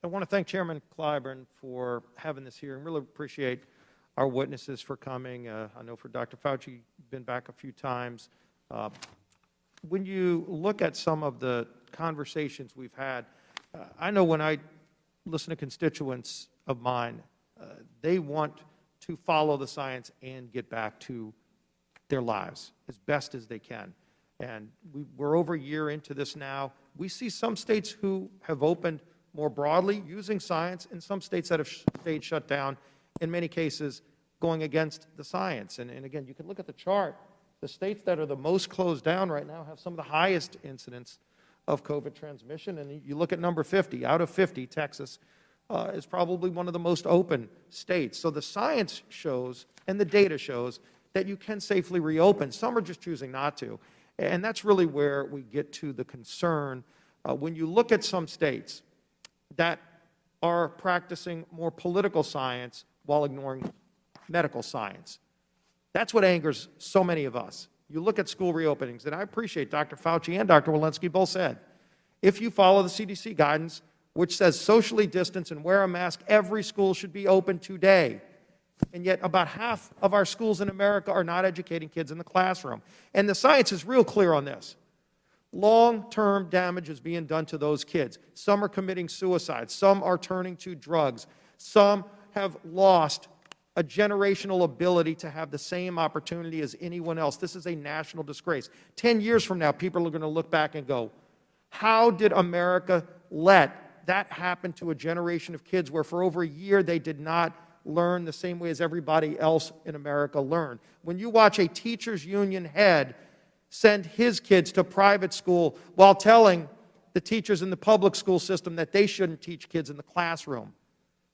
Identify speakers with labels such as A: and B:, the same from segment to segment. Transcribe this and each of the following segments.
A: I want to thank Chairman Clyburn for having this hearing. Really appreciate our witnesses for coming. I know for Dr. Fauci, been back a few times. When you look at some of the conversations we've had, I know when I listen to constituents of mine, they want to follow the science and get back to their lives as best as they can. And we're over a year into this now. We see some states who have opened more broadly using science, and some states that have stayed shut down, in many cases going against the science. And again, you can look at the chart. The states that are the most closed down right now have some of the highest incidents of COVID transmission. And you look at number 50. Out of 50, Texas is probably one of the most open states. So the science shows and the data shows that you can safely reopen. Some are just choosing not to. And that's really where we get to the concern. When you look at some states that are practicing more political science while ignoring medical science, that's what angers so many of us. You look at school reopenings, and I appreciate Dr. Fauci and Dr. Walensky both said, if you follow the CDC guidance, which says socially distance and wear a mask, every school should be open today. And yet about half of our schools in America are not educating kids in the classroom. And the science is real clear on this. Long-term damage is being done to those kids. Some are committing suicide. Some are turning to drugs. Some have lost a generational ability to have the same opportunity as anyone else. This is a national disgrace. 10 years from now, people are going to look back and go, how did America let that happen to a generation of kids where for over a year they did not learn the same way as everybody else in America learned? When you watch a teachers union head send his kids to private school while telling the teachers in the public school system that they shouldn't teach kids in the classroom.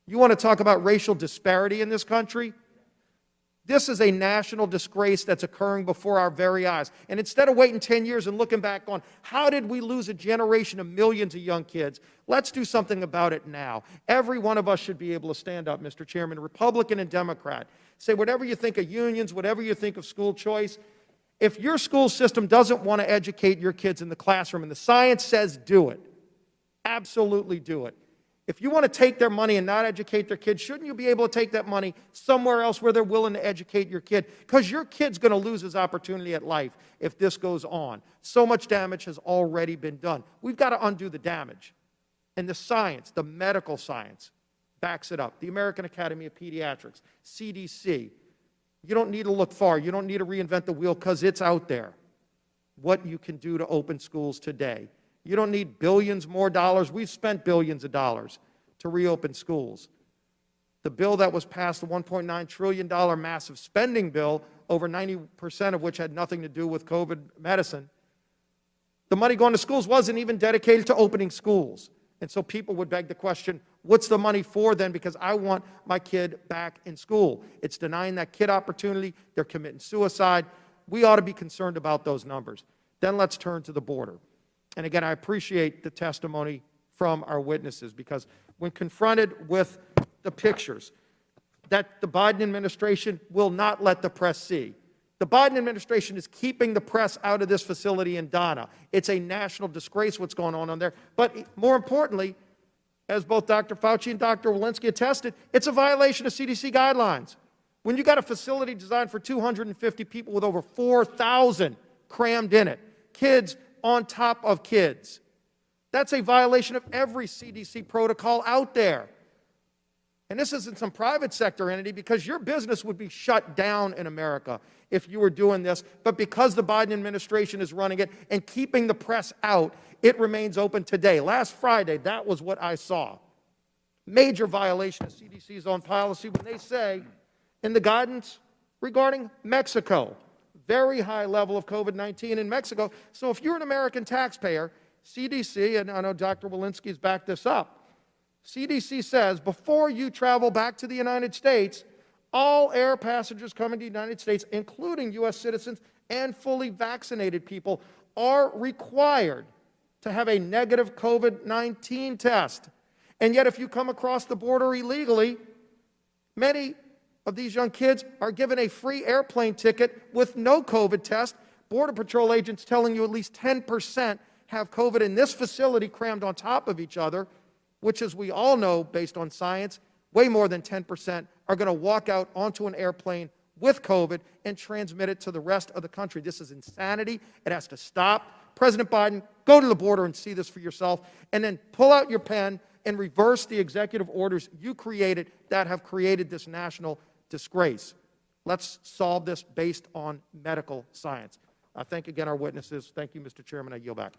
A: You want to talk about racial disparity in this country? This is a national disgrace that's occurring before our very eyes. And instead of waiting 10 years and looking back on, how did we lose a generation of millions of young kids? Let's do something about it now. Every one of us should be able to stand up, Mr. Chairman, Republican and Democrat. Say whatever you think of unions, whatever you think of school choice. If your school system doesn't want to educate your kids in the classroom and the science says do it, absolutely do it. If you want to take their money and not educate their kids, shouldn't you be able to take that money somewhere else where they're willing to educate your kid? Because your kid's going to lose his opportunity at life if this goes on. So much damage has already been done. We've got to undo the damage. And the science, the medical science, backs it up. The American Academy of Pediatrics, CDC. You don't need to look far. You don't need to reinvent the wheel because it's out there. What you can do to open schools today. You don't need billions more dollars. We've spent billions of dollars to reopen schools. The bill that was passed, the $1.9 trillion massive spending bill, over 90% of which had nothing to do with COVID medicine, the money going to schools wasn't even dedicated to opening schools. And so people would beg the question, what's the money for then? Because I want my kid back in school. It's denying that kid opportunity. They're committing suicide. We ought to be concerned about those numbers. Then let's turn to the border. And again, I appreciate the testimony from our witnesses because when confronted with the pictures that the Biden administration will not let the press see, the Biden administration is keeping the press out of this facility in Donna. It's a national disgrace what's going on there. But more importantly, as both Dr. Fauci and Dr. Walensky attested, it's a violation of CDC guidelines. When you got a facility designed for 250 people with over 4,000 crammed in it, kids on top of kids. That's a violation of every CDC protocol out there. And this isn't some private sector entity because your business would be shut down in America if you were doing this. But because the Biden administration is running it and keeping the press out, it remains open today. Last Friday, that was what I saw. Major violation of CDC's own policy when they say in the guidance regarding Mexico, very high level of COVID-19 in Mexico. So if you're an American taxpayer, CDC, and I know Dr. Walensky's backed this up, CDC says before you travel back to the United States, all air passengers coming to the United States, including U.S. citizens and fully vaccinated people, are required to have a negative COVID-19 test. And yet if you come across the border illegally, many of these young kids are given a free airplane ticket with no COVID test. Border Patrol agents telling you at least 10% have COVID in this facility crammed on top of each other. which, as we all know, based on science, way more than 10% are going to walk out onto an airplane with COVID and transmit it to the rest of the country. This is insanity. It has to stop. President Biden, go to the border and see this for yourself, and then pull out your pen and reverse the executive orders you created that have created this national disgrace. Let's solve this based on medical science. I thank again our witnesses. Thank you, Mr. Chairman. I yield back.